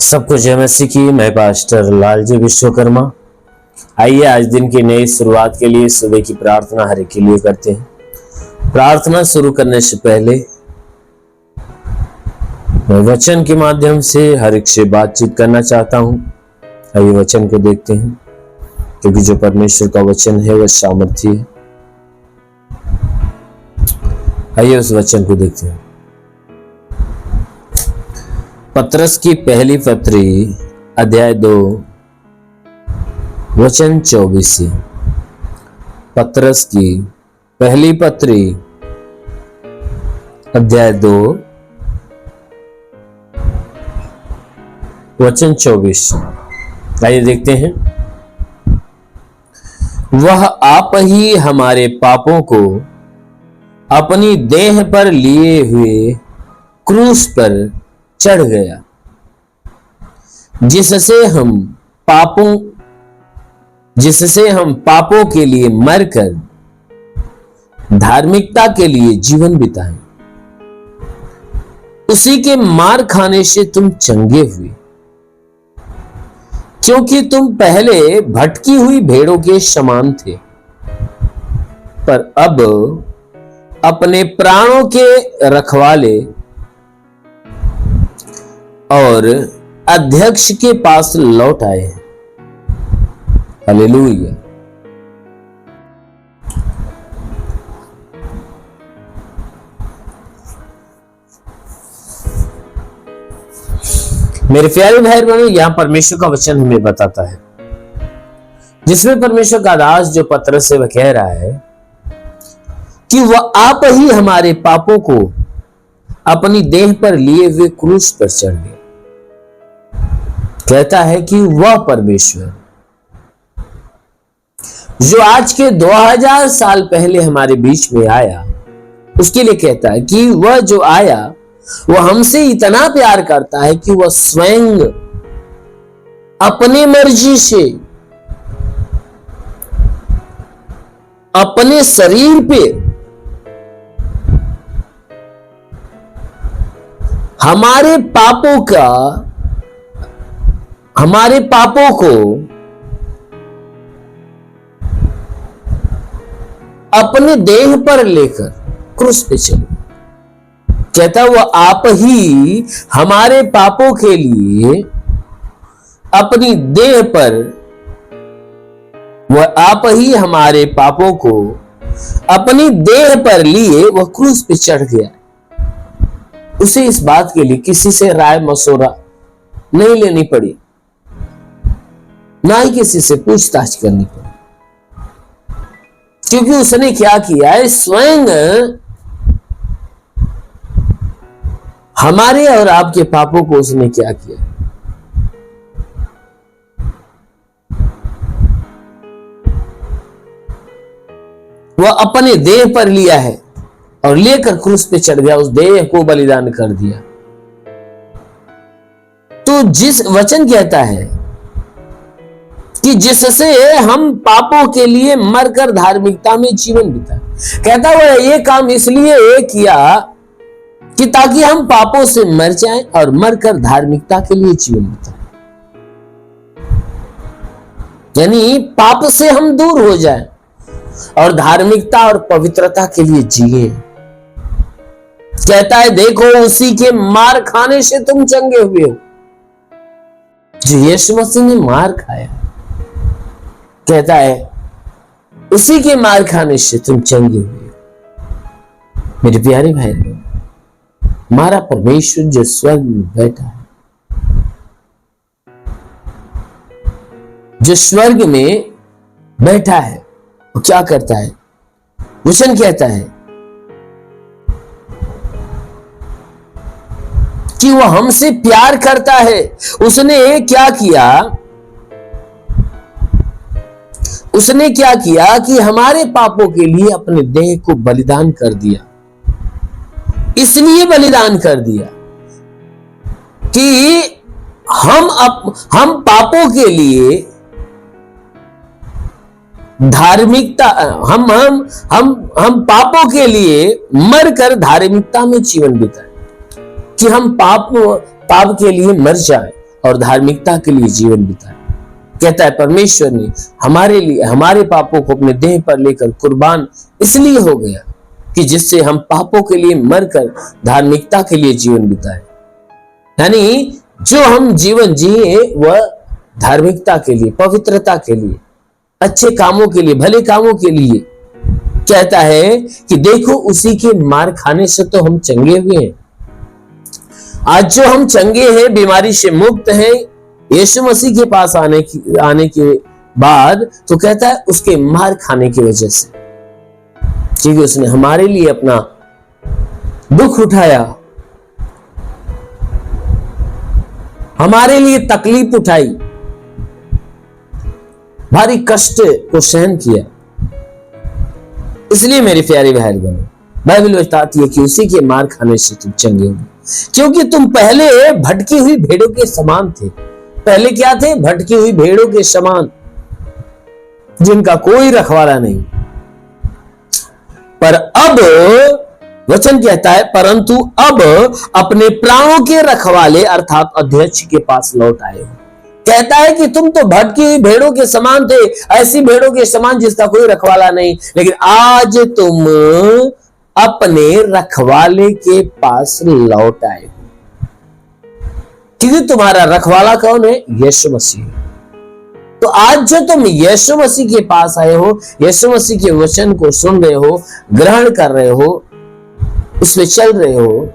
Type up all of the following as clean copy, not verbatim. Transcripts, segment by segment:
सबको जय मसीह की। मैं पास्टर लालजी विश्वकर्मा। आइए आज दिन की नई शुरुआत के लिए सुबह की प्रार्थना हर एक के लिए करते हैं। प्रार्थना शुरू करने से पहले मैं वचन के माध्यम से हर एक से बातचीत करना चाहता हूं। आइए वचन को देखते हैं, क्योंकि जो परमेश्वर का वचन है वह सामर्थ्य है। आइए उस वचन को देखते हैं। पत्रस की पहली पत्री अध्याय 2 वचन 24 से। पत्रस की पहली पत्री अध्याय 2 वचन 24। आइए देखते हैं। वह आप ही हमारे पापों को अपनी देह पर लिए हुए क्रूस पर चढ़ गया, जिससे हम पापों के लिए मरकर धार्मिकता के लिए जीवन बिताएं। उसी के मार खाने से तुम चंगे हुए, क्योंकि तुम पहले भटकी हुई भेड़ों के समान थे, पर अब अपने प्राणों के रखवाले और अध्यक्ष के पास लौट आए हैं। हालेलुया। मेरे प्यारे भाई बहनों, यहां परमेश्वर का वचन हमें बताता है, जिसमें परमेश्वर का दास जो पत्रस से वह कह रहा है कि वह आप ही हमारे पापों को अपनी देह पर लिए हुए क्रूस पर चढ़ गए। कहता है कि वह परमेश्वर जो आज के 2000 साल पहले हमारे बीच में आया, उसके लिए कहता है कि वह जो आया वह हमसे इतना प्यार करता है कि वह स्वयं अपने मर्जी से अपने शरीर पे हमारे पापों को अपने देह पर लेकर क्रूस पे चले। कहता वह आप ही हमारे पापों के लिए अपनी देह पर, वह आप ही हमारे पापों को अपनी देह पर लिए वह क्रूस पे चढ़ गया। उसे इस बात के लिए किसी से राय मशवरा नहीं लेनी पड़ी, ना ही किसी से पूछताछ करनी पड़ी, क्योंकि उसने क्या किया है, स्वयं हमारे और आपके पापों को उसने क्या किया। वह अपने देह पर लिया है और लेकर क्रूस पे चढ़ गया, उस देह को बलिदान कर दिया। तो जिस वचन कहता है कि जिससे हम पापों के लिए मरकर धार्मिकता में जीवन बिताए, कहता वह ये काम इसलिए किया कि ताकि हम पापों से मर जाएं और मरकर धार्मिकता के लिए जीवन बिताएं, यानी पाप से हम दूर हो जाएं और धार्मिकता और पवित्रता के लिए जिए। कहता है देखो, उसी के मार खाने से तुम चंगे हुए हो। जो यीशु मसीह ने मार खाया, कहता है उसी के मार खाने से तुम चंगे हुए हो। मेरे प्यारे भाई, हमारा परमेश्वर जो स्वर्ग में बैठा है, जो स्वर्ग में बैठा है, वो क्या करता है? वचन कहता है कि वह हमसे प्यार करता है। उसने क्या किया? उसने क्या किया कि हमारे पापों के लिए अपने देह को बलिदान कर दिया। इसलिए बलिदान कर दिया कि हम पापों के लिए धार्मिकता, हम पापों के लिए मरकर धार्मिकता में जीवन बिताएं, कि हम पाप के लिए मर जाएं और धार्मिकता के लिए जीवन बिताया। कहता है परमेश्वर ने हमारे लिए हमारे पापों को अपने देह पर लेकर कुर्बान इसलिए हो गया कि जिससे हम पापों के लिए मरकर धार्मिकता के लिए जीवन बिताए। यानी जो हम जीवन जिए वह धार्मिकता के लिए, पवित्रता के लिए, अच्छे कामों के लिए, भले कामों के लिए। कहता है कि देखो उसी के मार खाने से तो हम चंगे हुए हैं। आज जो हम चंगे हैं, बीमारी से मुक्त हैं, यीशु मसीह के पास आने के बाद, तो कहता है उसके मार खाने की वजह से, क्योंकि उसने हमारे लिए अपना दुख उठाया, हमारे लिए तकलीफ उठाई, भारी कष्ट को सहन किया। इसलिए मेरे प्यारे भाई बहनों, बाइबल बताती है कि उसी के मार खाने से तुम चंगे हो, क्योंकि तुम पहले भटकी हुई भेड़ों के समान थे। पहले क्या थे? भटकी हुई भेड़ों के समान, जिनका कोई रखवाला नहीं। पर अब वचन कहता है परंतु अब अपने प्राणों के रखवाले अर्थात अध्यक्ष के पास लौट आए हो। कहता है कि तुम तो भटकी हुई भेड़ों के समान थे, ऐसी भेड़ों के समान जिसका कोई रखवाला नहीं, लेकिन आज तुम अपने रखवाले के पास लौट आए हो। क्योंकि तुम्हारा रखवाला कौन है? यीशु मसीह। तो आज जो तुम यीशु मसीह के पास आए हो, यीशु मसीह के वचन को सुन रहे हो, ग्रहण कर रहे हो, उसमें चल रहे हो,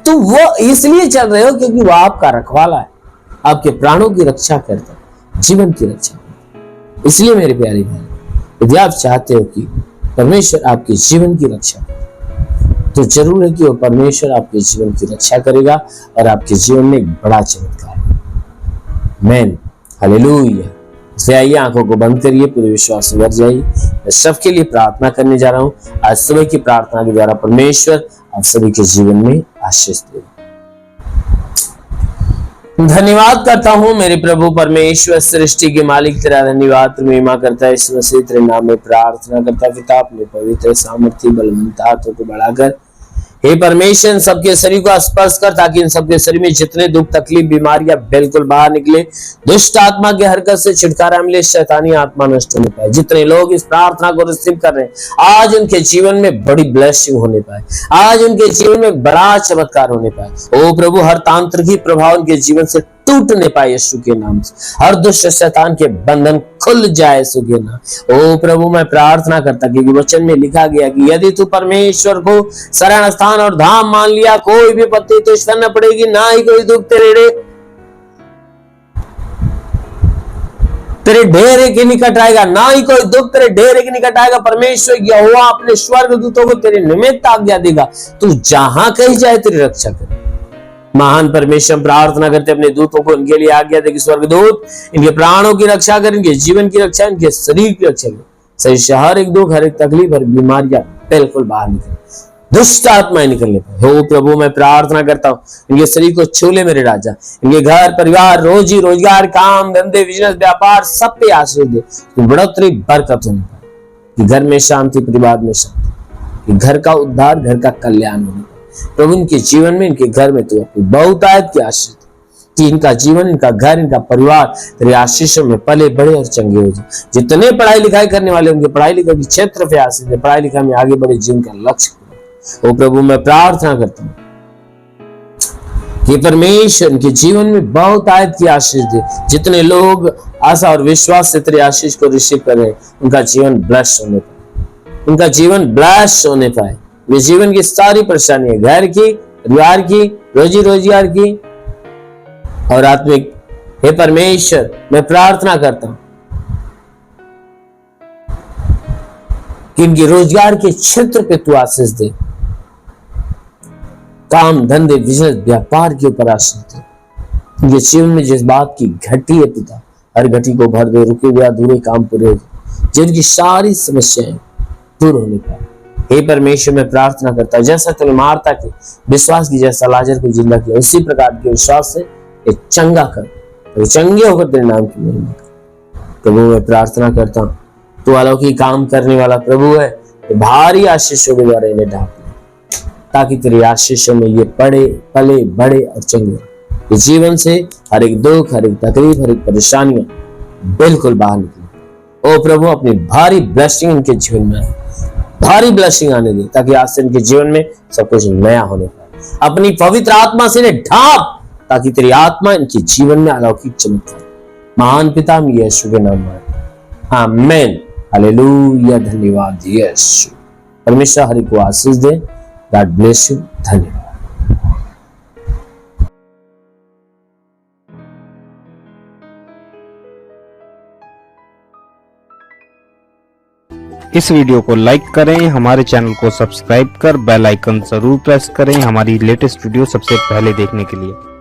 तो वो इसलिए चल रहे हो क्योंकि वो आपका रखवाला है, आपके प्राणों की रक्षा करता है, जीवन की रक्षा करता है। इसलिए मेरे प्यारे भाई, यदि आप चाहते हो कि परमेश्वर आपके जीवन की रक्षा करे, तो जरूर है कि वो परमेश्वर आपके जीवन की रक्षा करेगा और आपके जीवन में एक बड़ा चमत्कार है। आमीन, हालेलुया। इसलिए आइए आंखों को बंद करिए, पूरे विश्वास से भर जाइए। मैं सबके लिए प्रार्थना करने जा रहा हूं। आज सुबह की प्रार्थना के द्वारा परमेश्वर आप सभी के जीवन में आशीष दे। धन्यवाद करता हूं मेरे प्रभु परमेश्वर, सृष्टि के मालिक, तेरा धन्यवाद महिमा करता है। इस मसीह तेरे नाम में प्रार्थना करता पिता, अपने पवित्र सामर्थ्य बलवंत हाथों को बढ़ाकर हे परमेश्वर सबके शरीर को स्पर्श कर, ताकि इन सबके शरीर में जितने दुख तकलीफ बीमारियां बिल्कुल बाहर निकले, दुष्ट आत्मा की हरकत से छुटकारा मिले, शैतानी आत्मा नष्ट होने पाए। जितने लोग इस प्रार्थना को रिसीव कर रहे हैं, आज उनके जीवन में बड़ी ब्लेसिंग होने पाए, आज उनके जीवन में बड़ा चमत्कार होने पाए। ओ प्रभु, हर तांत्रिकी प्रभाव उनके जीवन से टूटने पाए यीशु के नाम से। हर दुष्ट शैतान के बंधन खुल जाए यीशु के नाम। ओ प्रभु, मैं प्रार्थना करता कि वचन में लिखा गया कि यदि तू परमेश्वर को शरण स्थान और धाम मान लिया, कोई भी विपत्ति तुझ पर न पड़ेगी, ना ही कोई दुख तेरे डेरे के निकट आएगा, ना ही कोई दुख तेरे डेरे के निकट आएगा। परमेश्वर यहोवा अपने स्वर्गदूतों को तेरे निमित्त आज्ञा देगा, तू जहां कहीं जाए तेरी रक्षा करे। महान परमेश्वर, प्रार्थना करते अपने दूतों को इनके लिए आज्ञा दे कि स्वर्गदूत इनके प्राणों की रक्षा करें, इनके जीवन की रक्षा, इनके शरीर की रक्षा करें। सही से हर एक दुख, हर एक तकलीफ, हर बीमारियां बिल्कुल बाहर निकले, दुष्ट आत्माएं निकलने पाए। हो प्रभु, मैं प्रार्थना करता हूँ इनके शरीर को छू ले मेरे राजा, इनके घर परिवार, रोजी रोजगार, काम धंधे, बिजनेस, व्यापार, सब पे आशीष दे, बढ़ोतरी बरकत होने पाए, कि घर में शांति, परिवार में शांति, कि घर का उद्धार, घर का कल्याण होने पाए। प्रभु, इनके जीवन में, इनके घर में तू अपनी बहुतायत की आशीष दे, कि इनका जीवन, इनका घर, इनका परिवार तेरे आशीषों में पले बड़े और चंगे हो जाए। जितने पढ़ाई लिखाई करने वाले उनके पढ़ाई लिखाई के क्षेत्र पे आशीष दे, पढ़ाई लिखाई में आगे बढ़े, जीवन का लक्ष्य। ओ प्रभु, मैं प्रार्थना करता हूँ कि परमेश्वर इनके जीवन में बहुतायत की आशीष दे। जितने लोग आशा और विश्वास से तेरे आशीष को रिसीव कर रहे हैं, उनका जीवन ब्लेस होने पाए, उनका जीवन ब्लेस होने पाए। वे जीवन की सारी परेशानियां, घर की, परिवार की, रोजी रोजगार की और आत्मिक, हे परमेश्वर, मैं प्रार्थना करता हूं कि इनके रोजगार के क्षेत्र पे तू आशीष दे, काम धंधे, बिजनेस, व्यापार के ऊपर आशीष दे। इनके जीवन में जिस बात की घटी है पिता, हर घटी को भर दे, रुके हुए अधूरे काम पूरे हो, जिनकी सारी समस्याएं दूर होने पाए। हे परमेश्वर, मैं प्रार्थना करता हूं जैसा तूने मार्ता के विश्वास की, जैसा लाजर को जिंदा किया, उसी प्रकार के विश्वास से एक चंगा कर, तो चंगे होकर तेरे नाम की महिमा कर। प्रभु, मैं प्रार्थना करता हूं तू अलौकिक काम करने वाला प्रभु है, तो भारी आशीषों के द्वारा इन्हें ढांप ले, ताकि तेरी आशीषों में ये पड़े, पले, बड़े और चंगे। कि जीवन से हर एक दुख, हर एक तकलीफ, हर एक परेशानियां बिल्कुल बाहर निकले। ओ प्रभु, अपनी भारी ब्लेसिंग इनके जीवन में, भारी ब्लेसिंग आने दे, ताकि आज से इनके जीवन में सब कुछ नया होने पाए। अपनी पवित्र आत्मा से इन्हें ढांप, ताकि तेरी आत्मा इनके जीवन में अलौकिक चमत्कार। महान पिता, हम यीशु के नाम में, आमीन, हालेलुया। धन्यवाद यीशु। परमेश्वर हरि को आशीष दे। God bless you. धन्यवाद। इस वीडियो को लाइक करें, हमारे चैनल को सब्सक्राइब कर बेल आइकन जरूर प्रेस करें हमारी लेटेस्ट वीडियो सबसे पहले देखने के लिए।